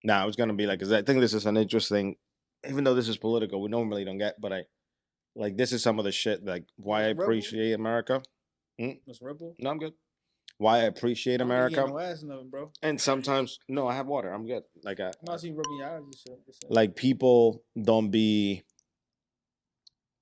Nah, I was gonna be like, because I think this is an interesting, even though this is political, we normally don't get, but I like this is some of the shit like why I What's Rebel? appreciate America. Mm, What's Rebel? no, I'm good. Why I appreciate I don't think he had America, no ass in nothing, bro. and sometimes no, I have water. I'm good. Like I'm not seeing rubbing your eyes and shit. Just saying. like people don't be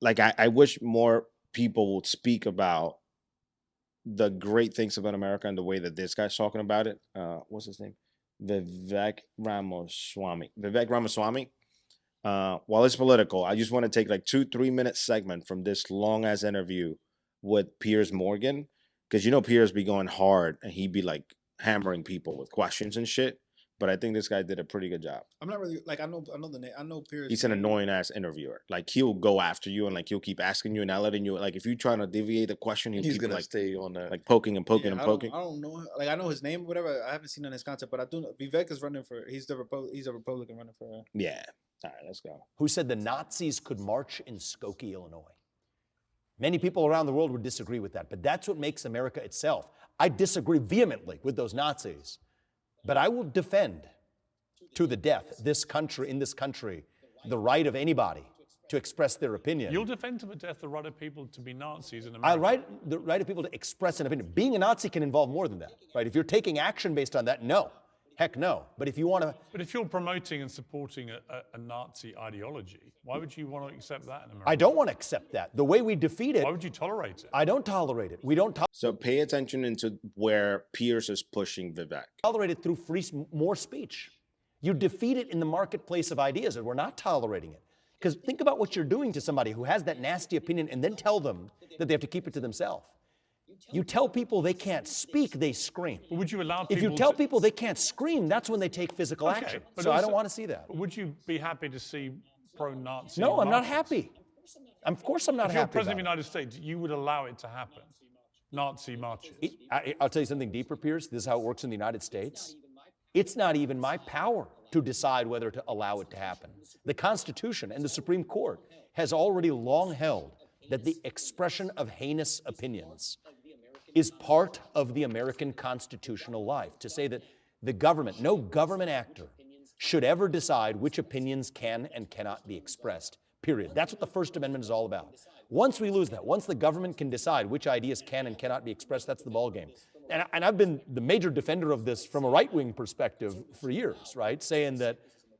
like I wish more people would speak about the great things about America and the way that this guy's talking about it. What's his name? Vivek Ramaswamy. Vivek Ramaswamy. While it's political, I just want to take like 2-3 minute segment from this long ass interview with Piers Morgan, because you know Piers be going hard and he be like hammering people with questions and shit. But I think this guy did a pretty good job. I'm not really like I know the name. I know Piers. He's an annoying ass interviewer. Like he'll go after you and like he'll keep asking you and not letting you. Like if you're trying to deviate the question, he'll He's keep gonna like stay on that. like poking and poking Yeah, and poking. I don't know. Like I know his name or whatever. I haven't seen on his content, but I do know Vivek is running for. He's he's a Republican running for. Yeah. All right, let's go. Who said the Nazis could march in Skokie, Illinois. Many people around the world would disagree with that, but that's what makes America itself. I disagree vehemently with those Nazis, but I will defend to the death this country, the right of anybody to express their opinion. You'll defend to the death the right of people to be Nazis in I America. the right of people to express an opinion. Being a Nazi can involve more than that, right? If you're taking action based on that, no. Heck no. But if you want to... But if you're promoting and supporting a Nazi ideology, why would you want to accept that in America? I don't want to accept that. The way we defeat it... Why would you tolerate it? I don't tolerate it. We don't So pay attention into where Piers is pushing Vivek. tolerate it through more speech. You defeat it in the marketplace of ideas, and we're not tolerating it. Because think about what you're doing to somebody who has that nasty opinion and then tell them that they have to keep it to themselves. You tell people they can't speak, they scream. But would you allow people If you tell people they can't scream, that's when they take physical Okay, action. but So I also- don't want to see that. Would you be happy to see pro-Nazi No, I'm not marches? happy. Of course I'm not If you're happy president about of the United States, you would allow it to happen. Nazi marches. I'll tell you something deeper, Piers. This is how it works in the United States. It's not even my power to decide whether to allow it to happen. The Constitution and the Supreme Court has already long held that the expression of heinous opinions is part of the American constitutional life. To say that the government, no government actor, should ever decide which opinions can and cannot be expressed, period. That's what the First Amendment is all about. Once we lose that, once the government can decide which ideas can and cannot be expressed, that's the ballgame. And I've been the major defender of this from a right-wing perspective for years, right? Saying that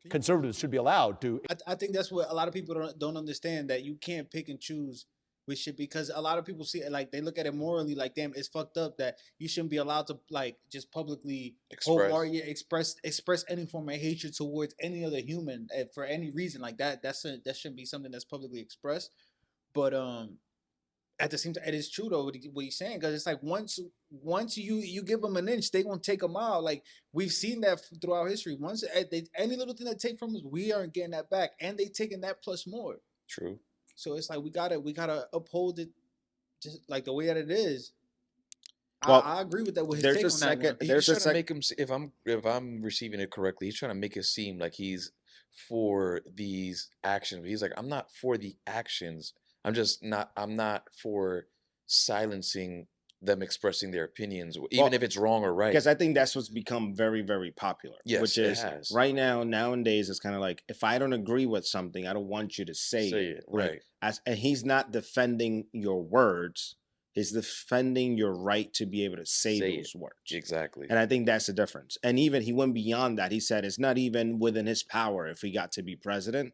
conservatives should be allowed to... I think that's what a lot of people don't understand, that you can't pick and choose with shit, because a lot of people see it like, they look at it morally like, damn, it's fucked up that you shouldn't be allowed to like just publicly express any form of hatred towards any other human for any reason like that. That shouldn't be something that's publicly expressed. But at the same time, it is true though what he's saying, because it's like once you give them an inch, they gonna take a mile. Like we've seen that throughout history. Once any little thing they take from us, we aren't getting that back, and they taking that plus more. True. So it's like we gotta uphold it just like the way that it is. Well, I agree with that. With his there's take a on that second. one. He's There's a trying to second. make him. If I'm receiving it correctly, he's trying to make it seem like he's for these actions. He's like, I'm not for the actions. I'm not for silencing them expressing their opinions, even if it's wrong or right. Because I think that's what's become very, very popular. Yes, which it is has. right now, nowadays, it's kind of like, if I don't agree with something, I don't want you to say it. Right. And he's not defending your words. He's defending your right to be able to say those words. Exactly. And I think that's the difference. And even he went beyond that. He said it's not even within his power, if he got to be president,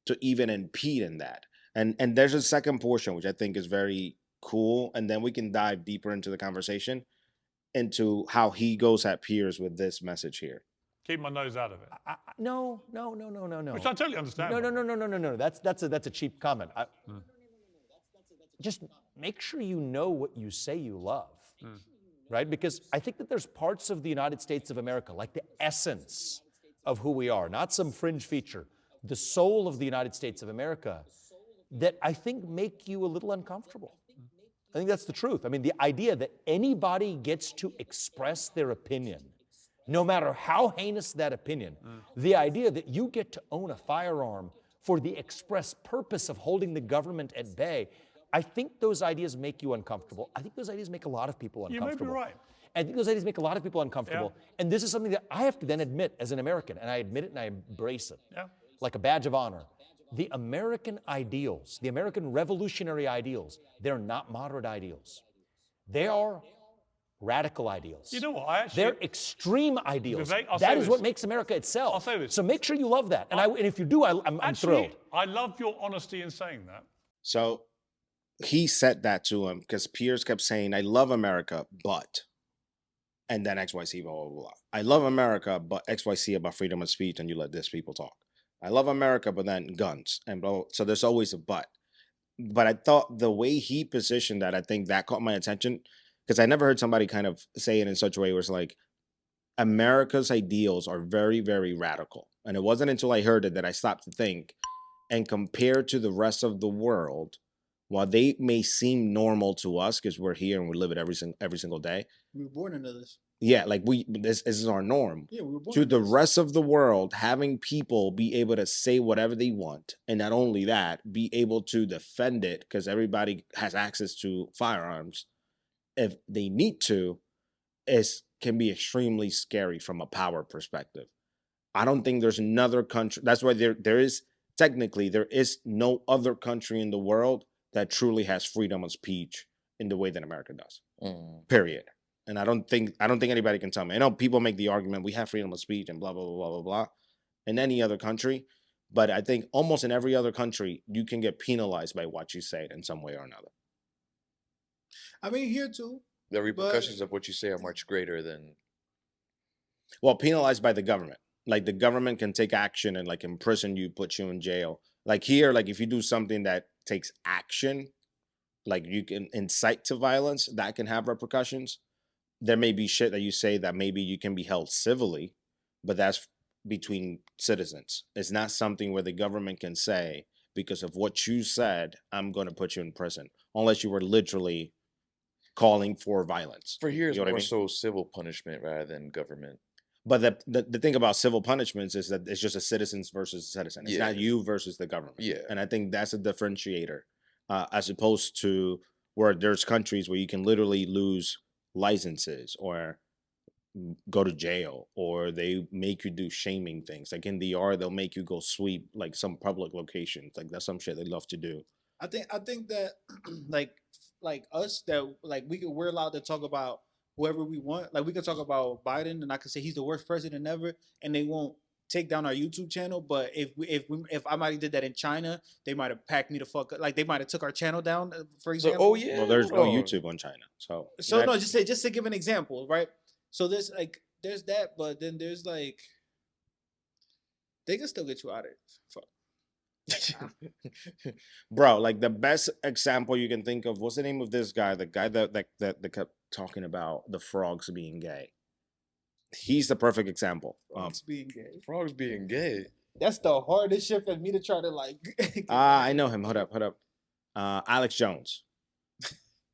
to even impede in that. And there's a second portion, which I think is very cool. And then we can dive deeper into the conversation, into how he goes at Piers with this message here. Keep my nose out of it. No. Which I totally understand. No. That's a cheap comment. Just make sure you know what you say you love, right? Because I think that there's parts of the United States of America, like the essence of who we are, not some fringe feature, the soul of the United States of America, that I think make you a little uncomfortable. I think that's the truth. I mean, the idea that anybody gets to express their opinion, no matter how heinous that opinion, the idea that you get to own a firearm for the express purpose of holding the government at bay, I think those ideas make you uncomfortable. I think those ideas make a lot of people uncomfortable. You may be right. I think those ideas make a lot of people uncomfortable. Yeah. And this is something that I have to then admit as an American, and I admit it and I embrace it. Yeah. Like a badge of honor. The American ideals, the American revolutionary ideals, they're not moderate ideals. They are radical ideals. You know what? I actually, They're extreme ideals. Vivek, I'll That say is what this. makes America itself. I'll say this. So make sure you love that. And if you do, I'm actually, thrilled. I love your honesty in saying that. So he said that to him because Piers kept saying, I love America, but, and then XYZ, blah, blah, blah. I love America, but XYZ about freedom of speech, and you let this people talk. I love America, but then guns, and blah, blah. So there's always a but. But I thought the way he positioned that, I think that caught my attention because I never heard somebody kind of say it in such a way where it's like, America's ideals are very, very radical. And it wasn't until I heard it that I stopped to think, and compared to the rest of the world, while they may seem normal to us because we're here and we live it every single day. We were born into this. Yeah, like this is our norm. Yeah, we were born To into the this. rest of the world, having people be able to say whatever they want, and not only that, be able to defend it because everybody has access to firearms if they need to, can be extremely scary from a power perspective. I don't think there's another country. That's why there is no other country in the world that truly has freedom of speech in the way that America does. Period. And I don't think anybody can tell me. I know people make the argument we have freedom of speech and blah blah blah blah blah blah in any other country, but I think almost in every other country you can get penalized by what you say in some way or another. I mean, here too. The repercussions of what you say are much greater than. Well, penalized by the government. Like the government can take action and like imprison you, put you in jail. Like here, like if you do something that takes action, like you can incite to violence, that can have repercussions. There may be shit that you say that maybe you can be held civilly, but that's between citizens. It's not something where the government can say, because of what you said, I'm going to put you in prison, unless you were literally calling for violence. For here, it's You know what I more mean? so civil punishment rather than government. But the thing about civil punishments is that it's just a citizens versus citizen. It's not you versus the government. Yeah. And I think that's a differentiator, as opposed to where there's countries where you can literally lose licenses or go to jail, or they make you do shaming things. Like in DR, they'll make you go sweep like some public locations. Like that's some shit they love to do. I think that like us, that like we're allowed to talk about whoever we want. Like we can talk about Biden, and I can say he's the worst president ever, and they won't take down our YouTube channel. But if I might have did that in China, they might have packed me the fuck up. Like they might have took our channel down, for example. So, oh yeah. Well, there's no YouTube on China, so No, just to give an example, right? So there's that, but then there's like they can still get you out of it. Fuck. Bro, like the best example you can think of, what's the name of this guy? The guy that kept talking about the frogs being gay. He's the perfect example. Frogs being gay. Frogs being gay. That's the hardest shit for me to try to like. I know him. Hold up. Alex Jones.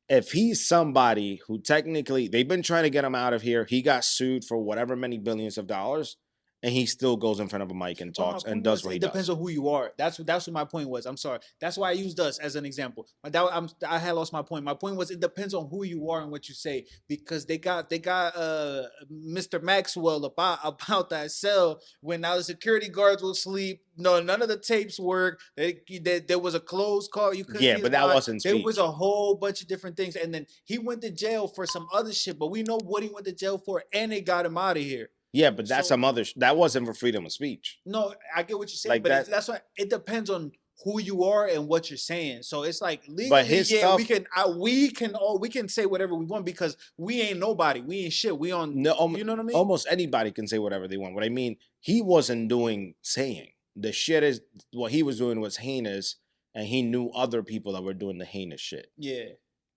If he's somebody who technically they've been trying to get him out of here, he got sued for whatever many billions of dollars, and he still goes in front of a mic and talks and does what he does. It depends on who you are. That's what my point was. I'm sorry. That's why I used us as an example. I had lost my point. My point was it depends on who you are and what you say, because they got Mr. Maxwell about that cell when now the security guards will sleep. No, none of the tapes work. There was a closed call. You couldn't. Yeah, but that wasn't speech. There was a whole bunch of different things, and then he went to jail for some other shit. But we know what he went to jail for, and they got him out of here. Yeah, but that's some other. That wasn't for freedom of speech. No, I get what you're saying, Like but that's why it depends on who you are and what you're saying. So it's like legally, But his stuff, we can say whatever we want because we ain't nobody, we ain't shit. We on no, you know what I mean? Almost anybody can say whatever they want. What I mean, he wasn't saying. The shit is what he was doing was heinous, and he knew other people that were doing the heinous shit. Yeah,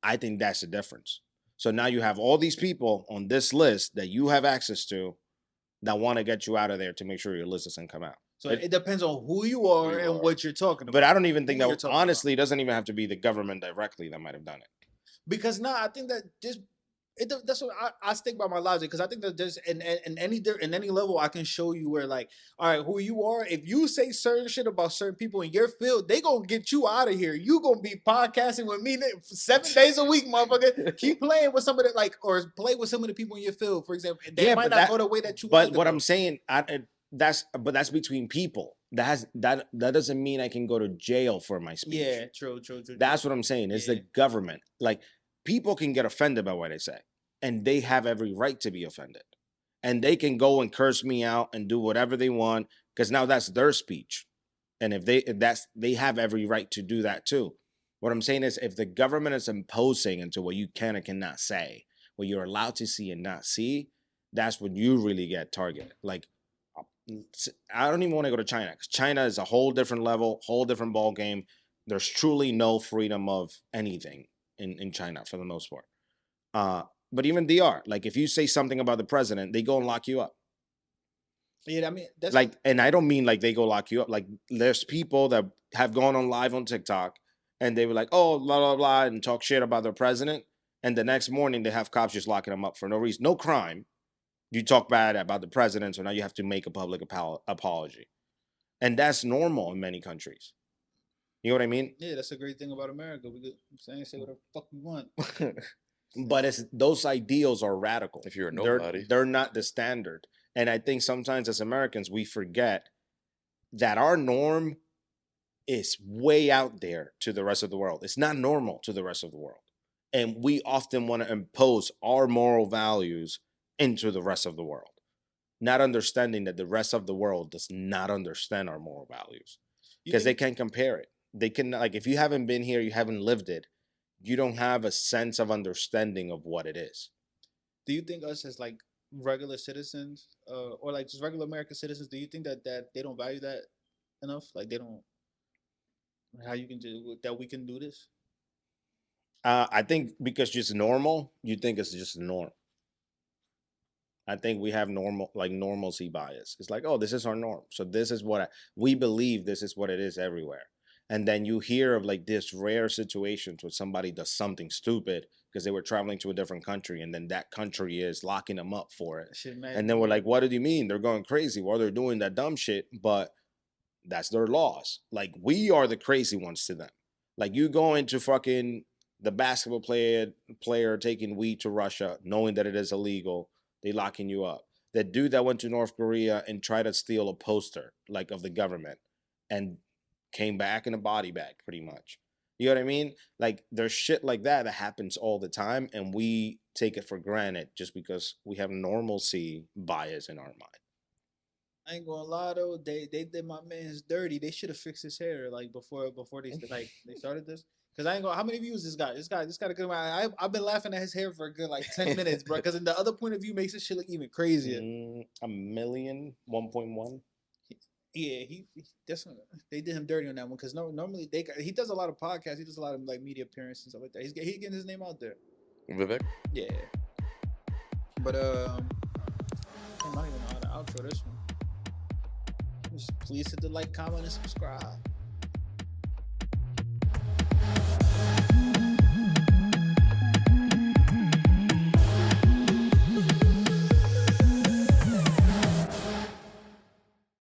I think that's the difference. So now you have all these people on this list that you have access to that want to get you out of there to make sure your list doesn't come out. So it depends on who you are and what you're talking about. But I don't even think that, honestly, it doesn't even have to be the government directly that might have done it. Because I think that That's what I stick by my logic, because I think that there's in any level I can show you where, like, all right, who you are. If you say certain shit about certain people in your field, they gonna get you out of here. You gonna be podcasting with me 7 days a week, motherfucker. Keep playing with some of the, like, or play with some of the people in your field, for example. They might not go the way that you want. But what I'm saying, that's between people. That doesn't mean I can go to jail for my speech. Yeah, true. That's what I'm saying. It's the government. Like, people can get offended by what I say, and they have every right to be offended. And they can go and curse me out and do whatever they want, because now that's their speech. And if they have every right to do that too. What I'm saying is, if the government is imposing into what you can or cannot say, what you're allowed to see and not see, that's when you really get targeted. Like, I don't even want to go to China, because China is a whole different level, whole different ball game. There's truly no freedom of anything in China for the most part. But even DR, like, if you say something about the president, they go and lock you up. Yeah, I mean, that's like, and I don't mean like they go lock you up. Like, there's people that have gone on live on TikTok and they were like, oh, blah, blah, blah, and talk shit about their president. And the next morning they have cops just locking them up for no reason. No crime. You talk bad about the president, so now you have to make a public apology. And that's normal in many countries. You know what I mean? Yeah, that's a great thing about America. We could say whatever the fuck we want. But those ideals are radical. If you're a nobody. They're not the standard. And I think sometimes as Americans, we forget that our norm is way out there to the rest of the world. It's not normal to the rest of the world. And we often want to impose our moral values into the rest of the world, not understanding that the rest of the world does not understand our moral values, because they can't compare it. They can, like, if you haven't been here, you haven't lived it, you don't have a sense of understanding of what it is. Do you think us as, like, regular citizens, or like just regular American citizens, do you think that they don't value that enough? Like, they don't, how you can do that, we can do this? I think because just normal, you think it's just norm. I think we have normalcy bias. It's like, oh, this is our norm. So this is what we believe this is what it is everywhere. And then you hear of like this rare situations where somebody does something stupid because they were traveling to a different country, and then that country is locking them up for it. And then we're like, what do you mean? They're going crazy. Well, they're doing that dumb shit, but that's their laws. Like, we are the crazy ones to them. Like, you go into fucking the basketball player taking weed to Russia, knowing that it is illegal, they locking you up. The dude that went to North Korea and tried to steal a poster, like, of the government, and came back in a body bag, pretty much. You know what I mean? Like, there's shit like that happens all the time, and we take it for granted just because we have normalcy bias in our mind. I ain't gonna lie though, they did my man's dirty. They should have fixed his hair, like, before they started this. Cause I ain't gonna, how many views this got? This got a good amount. I've been laughing at his hair for a good like 10 minutes, bro. Cause in the other point of view makes this shit look even crazier. 1 million, 1.1. Yeah, they did him dirty on that one. Cause normally he does a lot of podcasts. He does a lot of like media appearances and stuff like that. He's getting his name out there. Vivek. Yeah. But I'm not even know how to outro this one. Just please hit the like, comment, and subscribe.